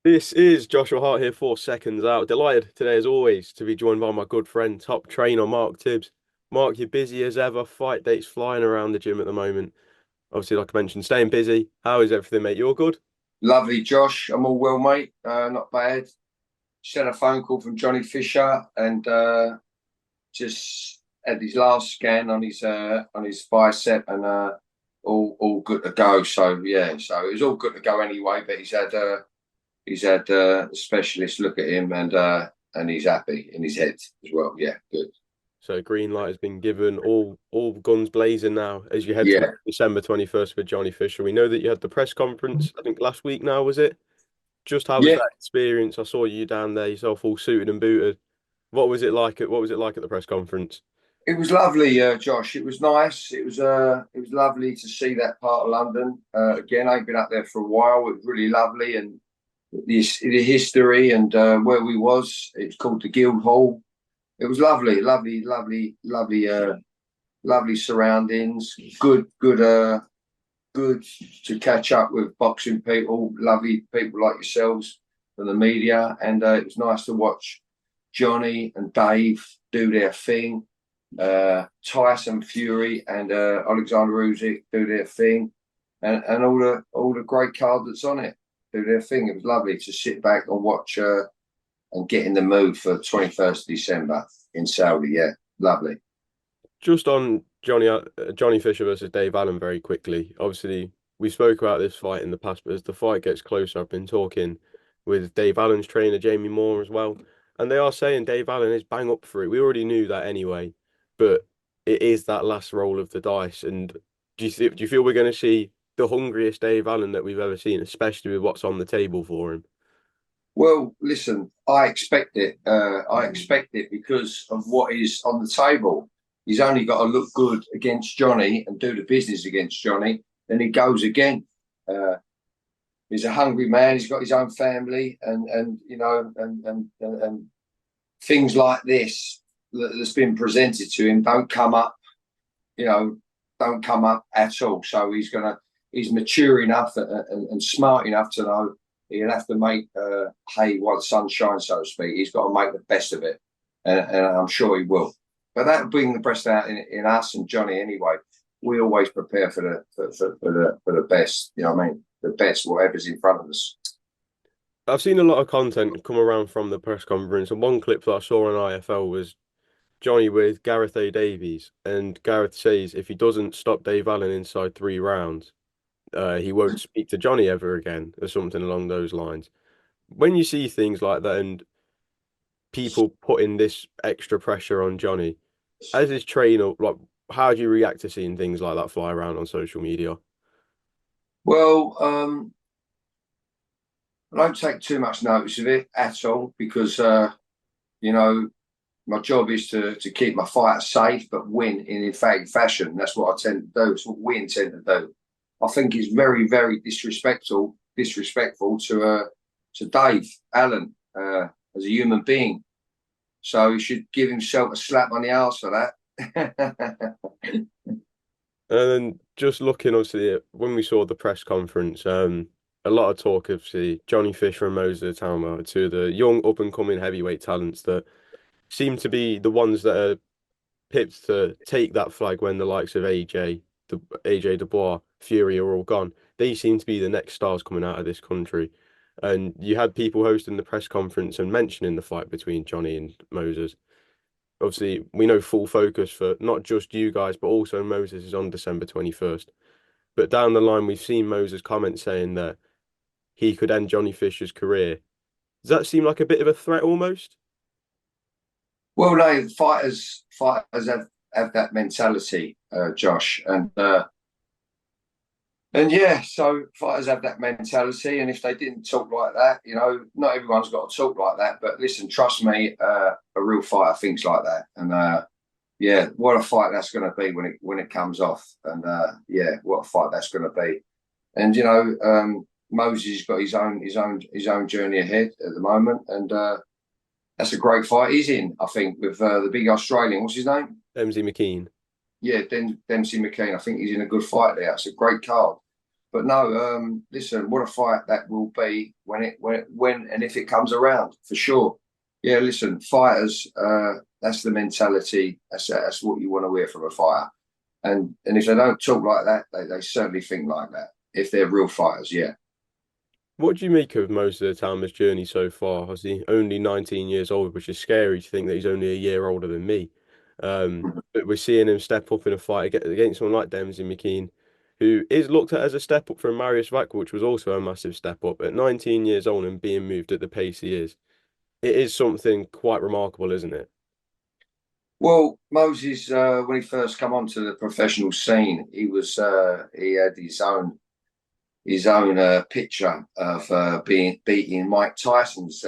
This is Joshua Hart here for Seconds Out. Delighted today, as always, to be joined by my good friend, top trainer Mark Tibbs. Mark, you're busy as ever. Fight dates flying around the gym at the moment. Obviously, like I mentioned, staying busy. How is everything, mate? You all good? Lovely, Josh. I'm all well, mate. Not bad. Just had a phone call from Johnny Fisher and just had his last scan on his bicep and all good to go. So yeah, so it was all good to go anyway. But he's had a specialist look at him and he's happy in his head as well. Yeah, good. So green light has been given. All guns blazing now as you head to Yeah, December 21st with Johnny Fisher. We know that you had the press conference, I think last week now, was it? Just how was yeah. that experience? I saw you down there, yourself all suited and booted. What was it like at the press conference? It was lovely, Josh. It was nice. It was lovely to see that part of London again. I've been up there for a while. It was really lovely, and the history and where we was. It's called the Guildhall. It was lovely, lovely, lovely, lovely, lovely surroundings. Good to catch up with boxing people. Lovely people like yourselves from the media, and it was nice to watch Johnny and Dave do their thing. Tyson Fury and Oleksandr Usyk do their thing, and all the great card that's on it do their thing. It was lovely to sit back and watch and get in the mood for 21st December in Saudi. Yeah, lovely. Just on Johnny Fisher versus Dave Allen very quickly. Obviously, we spoke about this fight in the past, but as the fight gets closer, I've been talking with Dave Allen's trainer Jamie Moore as well, and they are saying Dave Allen is bang up for it. We already knew that anyway, but it is that last roll of the dice. And do you feel we're going to see the hungriest Dave Allen that we've ever seen, especially with what's on the table for him? Well, listen, I expect it. I expect it because of what is on the table. He's only got to look good against Johnny and do the business against Johnny. Then he goes again. Uh, he's a hungry man. He's got his own family, and you know, and things like this that's been presented to him don't come up. You know, don't come up at all. So he's mature enough and smart enough to know he'll have to make hay while the sun shines, so to speak. He's got to make the best of it, and I'm sure he will. But that'll bring the best out in us and Johnny anyway. We always prepare for the best. You know what I mean? The best, whatever's in front of us. I've seen a lot of content come around from the press conference, and one clip that I saw on IFL was Johnny with Gareth A. Davies, and Gareth says if he doesn't stop Dave Allen inside 3 rounds, he won't speak to Johnny ever again, or something along those lines. When you see things like that and people putting this extra pressure on Johnny, as his trainer, like how do you react to seeing things like that fly around on social media? Well, I don't take too much notice of it at all because you know my job is to keep my fighter safe but win in emphatic fashion. That's what I tend to do. It's what we intend to do. I think it's very, very disrespectful to Dave Allen as a human being. So he should give himself a slap on the arse for that. And then just looking obviously when we saw the press conference, a lot of talk of see Johnny Fisher and Moses Talma, two of the young up and coming heavyweight talents that seem to be the ones that are pipped to take that flag when the likes of AJ Dubois, Fury are all gone. They seem to be the next stars coming out of this country. And you had people hosting the press conference and mentioning the fight between Johnny and Moses. Obviously, we know full focus for not just you guys, but also Moses is on December 21st. But down the line, we've seen Moses comment saying that he could end Johnny Fisher's career. Does that seem like a bit of a threat almost? Well, no, fighters have that mentality, Josh, and yeah, so fighters have that mentality, and if they didn't talk like that, you know, not everyone's got to talk like that. But listen, trust me, a real fighter thinks like that, and yeah, what a fight that's going to be when it comes off, and yeah, what a fight that's going to be. And you know, Moses has got his own journey ahead at the moment, and that's a great fight he's in. I think with the big Australian, what's his name? MZ McKean. Yeah, Dempsey McKean. I think he's in a good fight there. It's a great card. But no, listen, what a fight that will be when and if it comes around, for sure. Yeah, listen, fighters, that's the mentality. That's what you want to hear from a fighter. And if they don't talk like that, they certainly think like that. If they're real fighters, yeah. What do you make of most of the Talma's journey so far? Is he only 19 years old, which is scary to think that he's only a year older than me. But we're seeing him step up in a fight against someone like Dempsey McKean, who is looked at as a step up from Marius Vaca, which was also a massive step up. At 19 years old and being moved at the pace he is, it is something quite remarkable, isn't it? Well, Moses, when he first come onto the professional scene, he had his own picture of beating Mike Tyson's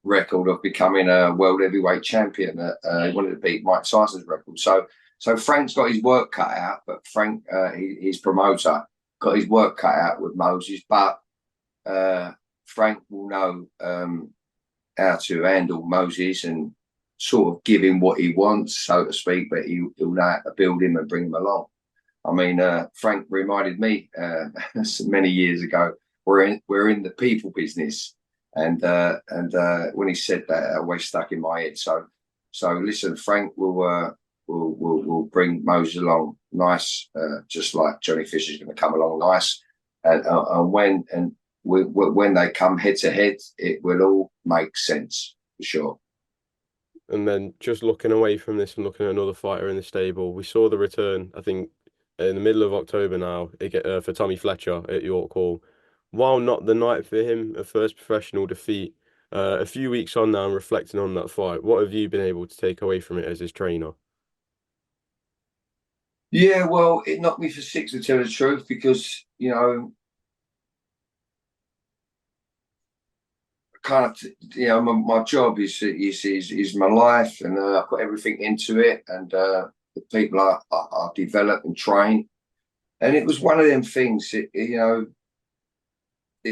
record of becoming a world heavyweight champion. He wanted to beat Mike Tyson's record. So Frank's got his work cut out, but Frank, his promoter, got his work cut out with Moses. But Frank will know how to handle Moses and sort of give him what he wants, so to speak, but he'll know how to build him and bring him along. I mean, Frank reminded me many years ago, we're in the people business, and when he said that, it always stuck in my head. So listen, Frank will bring Moses along nice, just like Johnny Fisher's going to come along nice, and when they come head to head, it will all make sense for sure. And then just looking away from this and looking at another fighter in the stable, we saw the return, I think, in the middle of October now, for Tommy Fletcher at York Hall. While not the night for him, a first professional defeat, a few weeks on now and reflecting on that fight, what have you been able to take away from it as his trainer? Yeah, well, it knocked me for six to tell the truth because kind of my job is my life, and I put everything into it, and the people I develop and train, and it was one of them things. It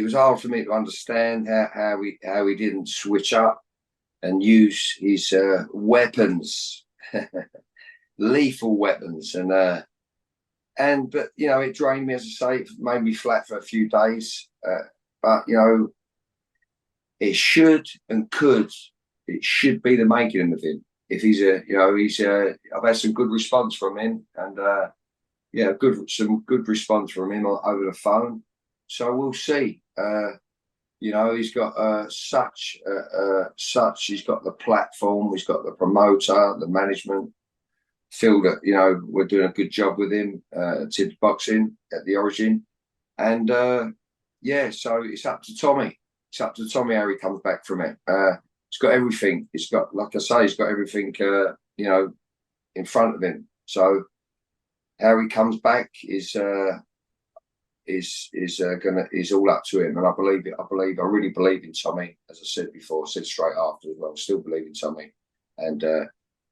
was hard for me to understand how he didn't switch up and use his weapons, lethal weapons, and but it drained me, as I say. It made me flat for a few days, but it should and could. It should be the making of him. If I've had some good response from him, and some good response from him over the phone. So we'll see. He's got He's got the platform. He's got the promoter, the management. Feel that we're doing a good job with him. Tibbs Boxing at the Origin, and so it's up to Tommy. It's up to Tommy how he comes back from it. He's got everything. He's got, like I say, he's got everything, in front of him. So how he comes back is all up to him. And I believe it. I really believe in Tommy. As I said before, I said straight after as well. I still believe in Tommy. And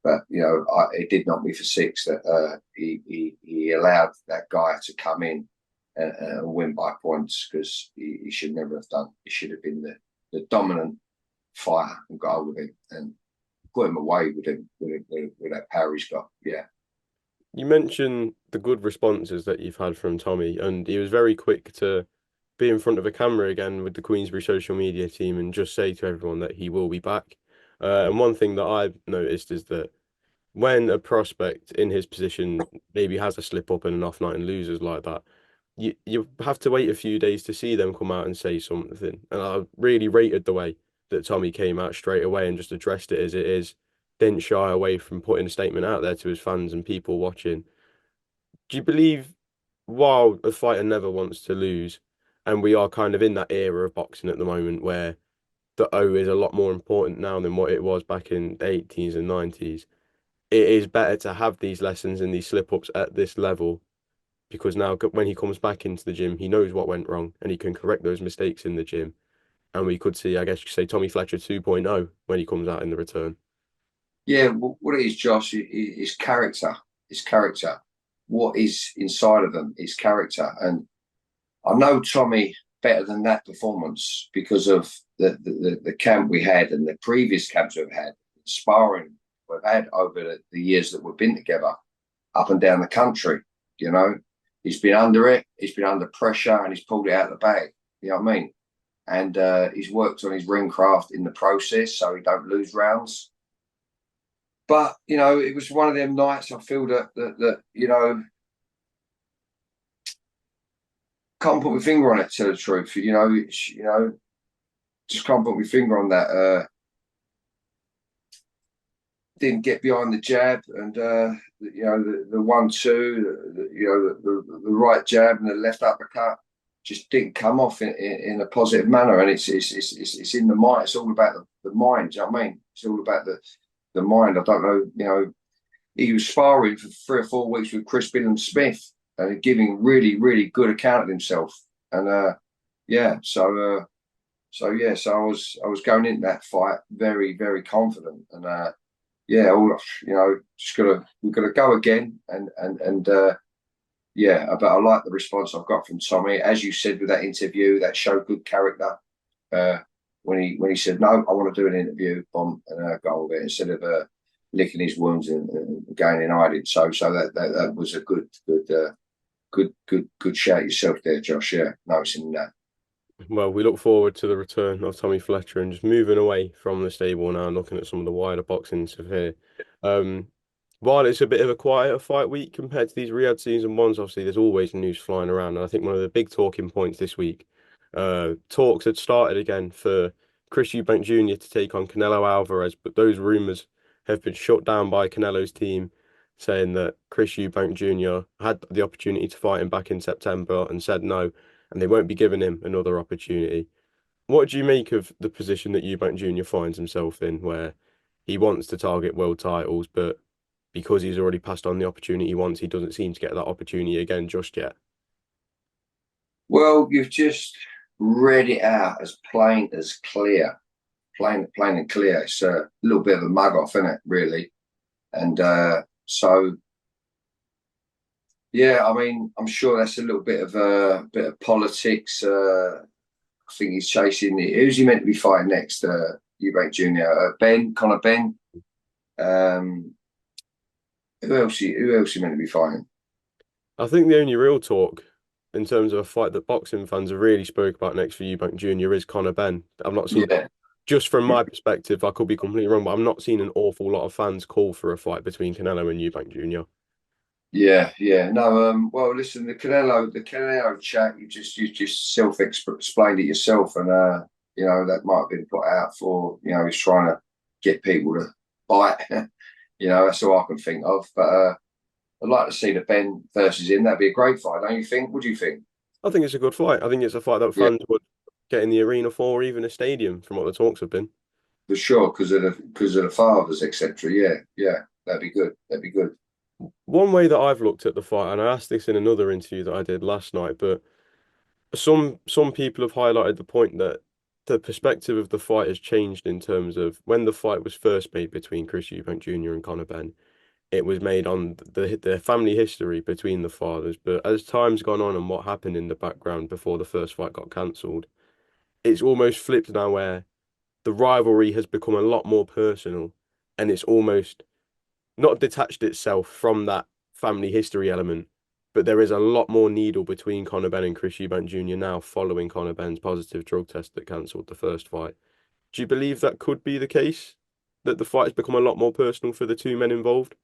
but it did knock me for six that he allowed that guy to come in and win by points, because he should never have done. He should have been the dominant fighter and got hold of him and put him away with that power he's got. Yeah. You mentioned the good responses that you've had from Tommy, and he was very quick to be in front of a camera again with the Queensbury social media team and just say to everyone that he will be back. And one thing that I've noticed is that when a prospect in his position maybe has a slip up and an off night and loses like that, you have to wait a few days to see them come out and say something. And I really rated the way that Tommy came out straight away and just addressed it as it is, didn't shy away from putting a statement out there to his fans and people watching. Do you believe, while a fighter never wants to lose, and we are kind of in that era of boxing at the moment where the O is a lot more important now than what it was back in the 80s and 90s, it is better to have these lessons and these slip ups at this level, because now when he comes back into the gym, he knows what went wrong and he can correct those mistakes in the gym. And we could see, I guess you could say, Tommy Fletcher 2.0 when he comes out in the return. Yeah, what it is, Josh, is character. It's character. What is inside of them is character. And I know Tommy better than that performance because of the camp we had and the previous camps we've had, sparring we've had over the years that we've been together up and down the country, you know. he's been under it, he's been under pressure, and he's pulled it out of the bag. You know what I mean? And he's worked on his ring craft in the process, so he don't lose rounds. But you know, it was one of them nights. I feel that you know, can't put my finger on it. To tell the truth, you know, just can't put my finger on that. Didn't get behind the jab, and you know, the 1-2, you know, the right jab and the left uppercut just didn't come off in a positive manner. And it's in the mind. It's all about the mind. Do you know what I mean? It's all about the mind. I don't know. You know, he was sparring for 3 or 4 weeks with Chris Smith and giving really good account of himself. And yeah, so I was going into that fight very confident. And yeah, all you know, we've got to go again. And yeah, but I like the response I've got from Tommy, as you said with that interview. That showed good character. When he said no, I want to do an interview on and go with it instead of licking his wounds and going in hiding. So that was a good shout yourself there, Josh. Yeah, noticing that. Well, we look forward to the return of Tommy Fletcher and just moving away from the stable now and looking at some of the wider boxing stuff here. Um, while it's a bit of a quieter fight week compared to these Riyadh season ones, obviously there's always news flying around. And I think one of the big talking points this week, talks had started again for Chris Eubank Jr. to take on Canelo Alvarez, but those rumours have been shut down by Canelo's team, saying that Chris Eubank Jr. had the opportunity to fight him back in September and said no, and they won't be giving him another opportunity. What do you make of the position that Eubank Jr. finds himself in, where he wants to target world titles, but because he's already passed on the opportunity once, he doesn't seem to get that opportunity again just yet? Well, you've just read it out as plain as clear, plain and clear. It's a little bit of a mug off, isn't it? Really, and so yeah, I mean, I'm sure that's a little bit of politics. I think he's chasing who's he meant to be fighting next? Eubank Jr. Conor Ben. Um, who else he meant to be fighting? I think the only real talk in terms of a fight that boxing fans have really spoke about next for Eubank Jr. is Conor Ben. I've not seen, Yeah, just from my perspective, I could be completely wrong, but I'm not seeing an awful lot of fans call for a fight between Canelo and Eubank Jr. yeah. No, well, listen, the Canelo chat, you just self-explained it yourself, and you know, that might have been put out for, you know, he's trying to get people to bite. You know, that's all I can think of. But I'd like to see the Ben versus him. That'd be a great fight, don't you think? What do you think? I think it's a good fight. I think it's a fight that Yeah, fans would get in the arena for, or even a stadium, from what the talks have been. for sure, because of the fathers, etc. Yeah, that'd be good. That'd be good. One way that I've looked at the fight, and I asked this in another interview that I did last night, but some people have highlighted the point that the perspective of the fight has changed in terms of when the fight was first made between Chris Eubank Jr. and Conor Ben. It was made on the family history between the fathers, but as time's gone on and what happened in the background before the first fight got cancelled, it's almost flipped now where the rivalry has become a lot more personal, and it's almost not detached itself from that family history element, but there is a lot more needle between Conor Ben and Chris Eubank Jr. now following Conor Ben's positive drug test that cancelled the first fight. Do you believe that could be the case? That the fight has become a lot more personal for the two men involved?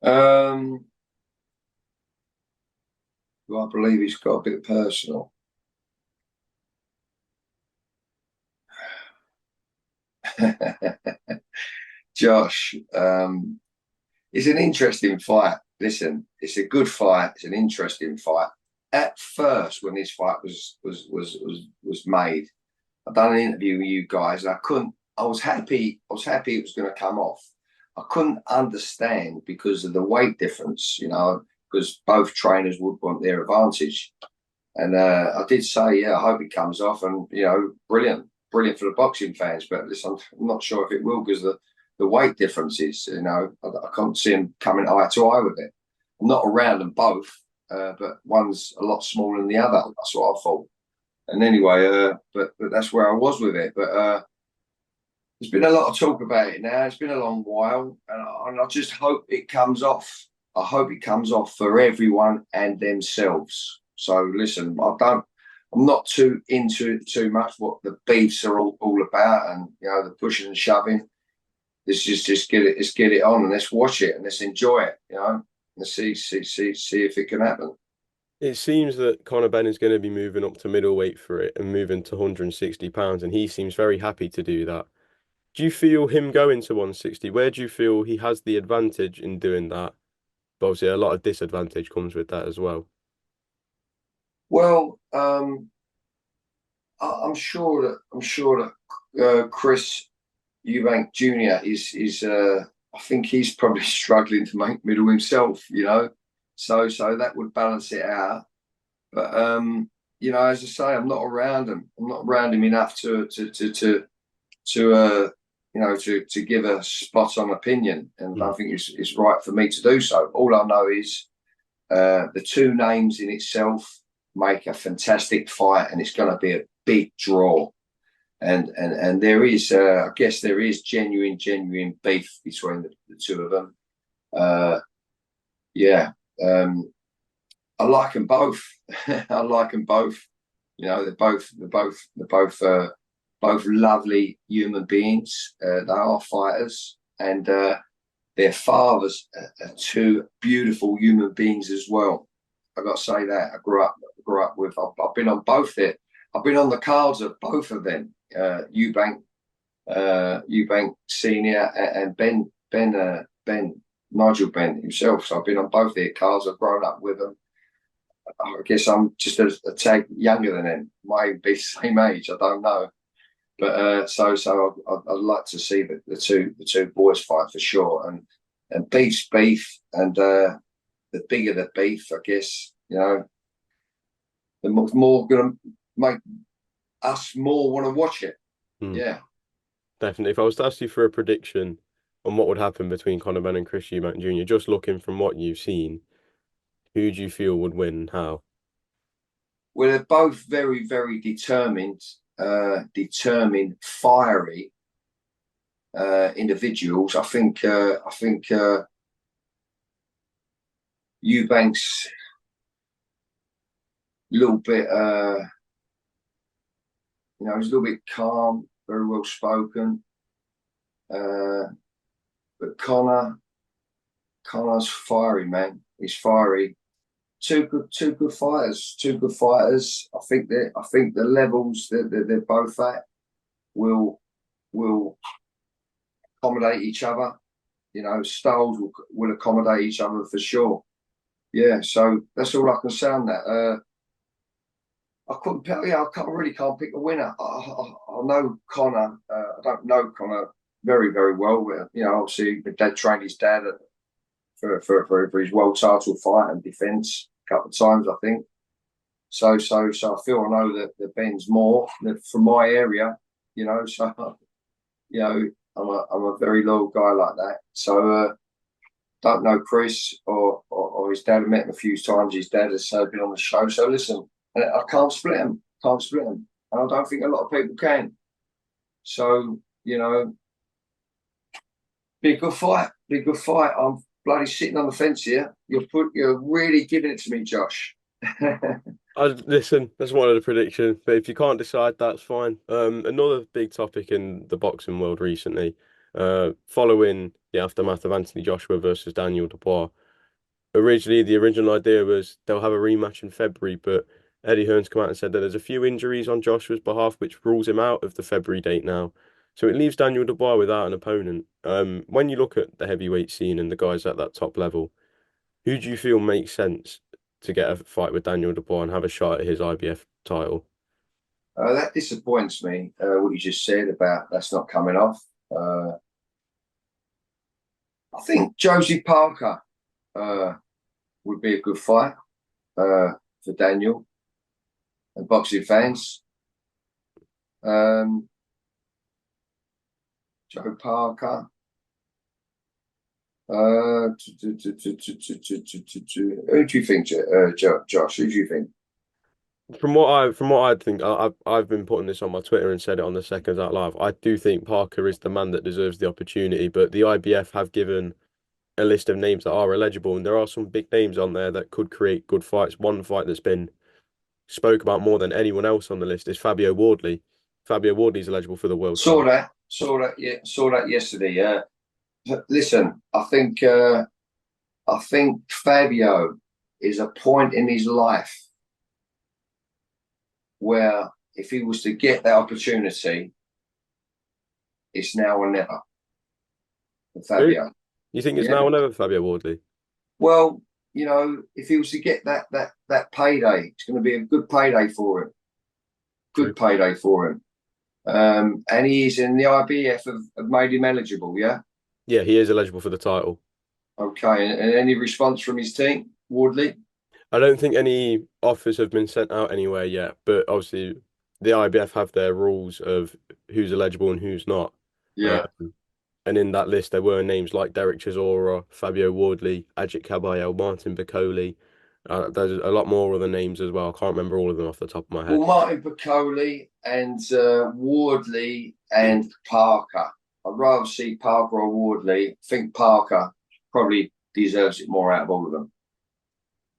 Um, well, I believe he's got a bit personal. Josh, it's an interesting fight. Listen, it's a good fight. It's an interesting fight. At first, when this fight was made, I done an interview with you guys, and I couldn't. I was happy. I was happy it was going to come off. I couldn't understand because of the weight difference. You know, because both trainers would want their advantage. And I did say, yeah, I hope it comes off, and you know, brilliant for the boxing fans. But listen, I'm not sure if it will because the weight differences. You know, I can't see them coming eye to eye with it. I'm not around them both, but one's a lot smaller than the other. That's what I thought. And anyway, but that's where I was with it. But there's been a lot of talk about it now. It's been a long while, and I just hope it comes off. I hope it comes off for everyone and themselves. So listen, I'm not too into it too much. What the beefs are all about, and the pushing and shoving. Let's just get it. Let's get it on, and let's watch it, and let's enjoy it. Let's see if it can happen. It seems that Conor Ben is going to be moving up to middleweight for it and moving to 160 pounds, and he seems very happy to do that. Do you feel him going to 160? Where do you feel he has the advantage in doing that? But obviously, a lot of disadvantage comes with that as well. Well, I'm sure that Chris Eubank Jr. is I think he's probably struggling to make middle himself. So that would balance it out. But as I say, I'm not around him. I'm not around him enough to give a spot on opinion, and I Mm. don't think it's right for me to do so. All I know is the two names in itself make a fantastic fight, and it's going to be a big draw. And there is, I guess, there is genuine beef between the two of them. Uh, yeah, I like them both. I like them both. They're both lovely human beings. They are fighters, and their fathers are two beautiful human beings as well. I got to say that I grew up with. I've been on both there. I've been on the cards of both of them. Eubank Senior and Ben Nigel Ben himself. So I've been on both their cards. I've grown up with them. I guess I'm just a tag younger than them. Might be the same age. I don't know. But so I'd like to see the two boys fight for sure. And beef's beef, and the bigger the beef, I guess, the more going to make us more want to watch it. Mm. Yeah. Definitely. If I was to ask you for a prediction on what would happen between Conor Ben and Chris Eubank Jr., just looking from what you've seen, who do you feel would win and how? Well, they're both very, very determined, fiery individuals. I think Eubanks a little bit, he's a little bit calm, very well spoken. But Connor's fiery, man. He's fiery. Two good fighters. Two good fighters. I think the levels that they're both at will accommodate each other. Styles will accommodate each other for sure. Yeah, so that's all I can say on that. I couldn't pick. Yeah, really can't pick a winner. I know Connor. I don't know Connor very very well. Obviously, my dad trained his dad for his world title fight and defence a couple of times, I think. So I feel I know that Ben's more from my area. So I'm a very loyal guy like that. So don't know Chris or his dad. I met him a few times. His dad has been on the show. So listen, I can't split him. Can't split him. And I don't think a lot of people can. So, be a good fight. Be a good fight. I'm bloody sitting on the fence here. You're really giving it to me, Josh. I listen, that's one of the predictions, but if you can't decide, that's fine. Another big topic in the boxing world recently, following the aftermath of Anthony Joshua versus Daniel Dubois. Originally, the original idea was they'll have a rematch in February, but Eddie Hearn's come out and said that there's a few injuries on Joshua's behalf, which rules him out of the February date now. So it leaves Daniel Dubois without an opponent. When you look at the heavyweight scene and the guys at that top level, who do you feel makes sense to get a fight with Daniel Dubois and have a shot at his IBF title? That disappoints me, what you just said about that's not coming off. I think Josie Parker would be a good fight for Daniel and boxing fans. Joe Parker. Who do you think, Josh? Who do you think? From what I think, I've been putting this on my Twitter and said it on the Seconds Out Live. I do think Parker is the man that deserves the opportunity, but the IBF have given a list of names that are eligible, and there are some big names on there that could create good fights. One fight that's been spoke about more than anyone else on the list is Fabio Wardley. Fabio Wardley's eligible for the world Saw title. that. Yeah, saw that yesterday. Listen, I think Fabio is a point in his life where if he was to get that opportunity, it's now or never for Really? Fabio. You think it's Yeah. now or never for Fabio Wardley? Well, if he was to get that payday, it's going to be a good payday for him. True. Good payday for him. And he's in the IBF have made him eligible. Yeah. Yeah, he is eligible for the title. Okay. And any response from his team, Wardley? I don't think any offers have been sent out anywhere yet, but obviously the IBF have their rules of who's eligible and who's not. Yeah. Um, and in that list, there were names like Derek Chisora, Fabio Wardley, Ajit Kabayel, Martin Bakole. There's a lot more other names as well. I can't remember all of them off the top of my head. Well, Martin Bakole and Wardley and Parker. I'd rather see Parker or Wardley. I think Parker probably deserves it more out of all of them.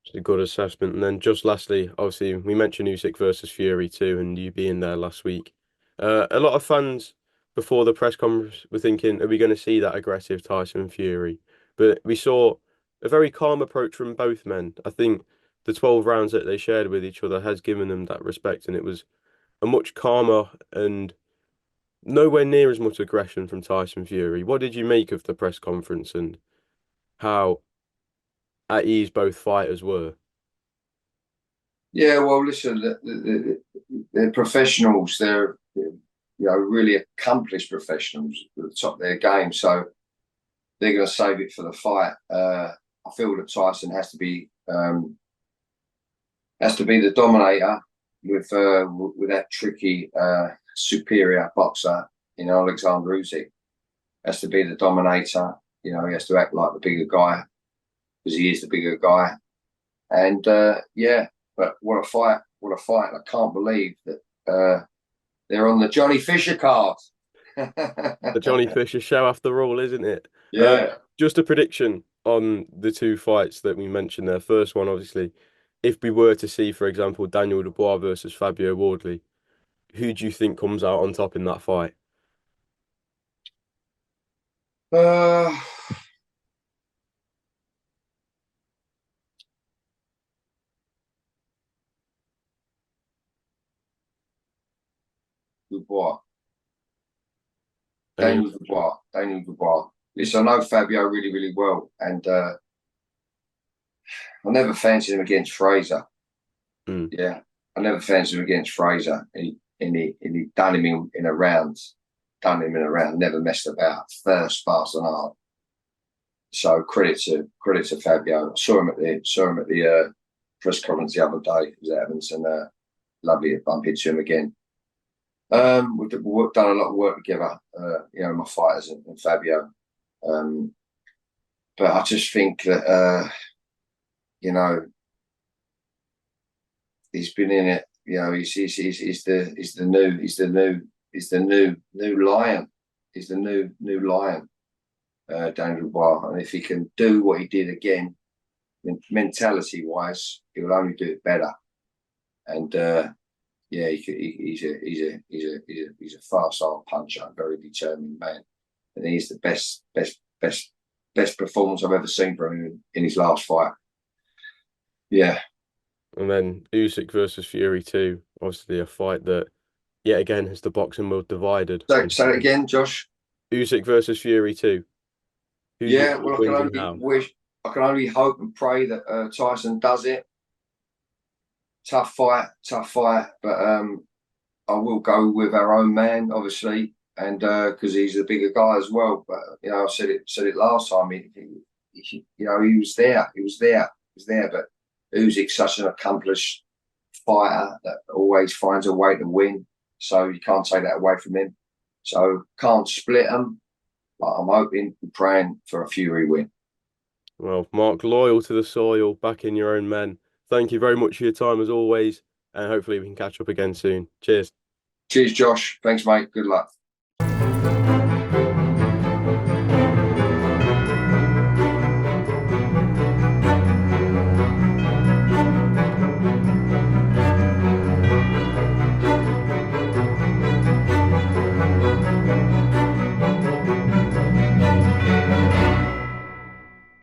It's a good assessment. And then just lastly, obviously, we mentioned Usyk versus Fury too, and you being there last week. A lot of fans before the press conference were thinking, are we going to see that aggressive Tyson Fury? But we saw a very calm approach from both men. I think the 12 rounds that they shared with each other has given them that respect, and it was a much calmer and nowhere near as much aggression from Tyson Fury. What did you make of the press conference and how at ease both fighters were? Yeah, well, listen, they're professionals. They're really accomplished professionals at the top of their game. So they're going to save it for the fight. I feel that Tyson has to be the dominator with that tricky superior boxer, Oleksandr Usyk. Has to be the dominator. He has to act like the bigger guy because he is the bigger guy. And yeah, but what a fight! What a fight! I can't believe that they're on the Johnny Fisher card. The Johnny Fisher show after all, isn't it? Yeah. Just a prediction on the two fights that we mentioned there. First one, obviously, if we were to see, for example, Daniel Dubois versus Fabio Wardley, who do you think comes out on top in that fight? Uh, Dubois. Any? Daniel Dubois. Listen, I know Fabio really, really well, and I never fancied him against Fraser. Mm. Yeah, I never fancied him against Fraser. He done him in a round, never messed about. First, fast and hard. So credit to Fabio. Saw him at the press conference the other day. He was at Evans, and lovely to bump into him again. We've done a lot of work together. My fighters and Fabio. But I just think that he's been in it. He's the new lion. He's the new lion, Daniel Dubois. And if he can do what he did again, mentality wise, he will only do it better. And yeah, he's a fast arm puncher, a very determined man, and he's the best performance I've ever seen from him in his last fight. Yeah. And then Usyk versus Fury too. Obviously, a fight that yet again has the boxing world divided. So say it again, Josh. Usyk versus Fury too. Who do you Yeah, think well, wins and how? I can only hope and pray that Tyson does it. Tough fight, but I will go with our own man, obviously, and because he's a bigger guy as well. But I said it last time. He was there. But Usyk's such an accomplished fighter that always finds a way to win. So you can't take that away from him. So can't split them. But I'm hoping and praying for a Fury win. Well, Mark, loyal to the soil, back in your own men. Thank you very much for your time as always, and hopefully we can catch up again soon. Cheers. Cheers, Josh. Thanks, mate. Good luck.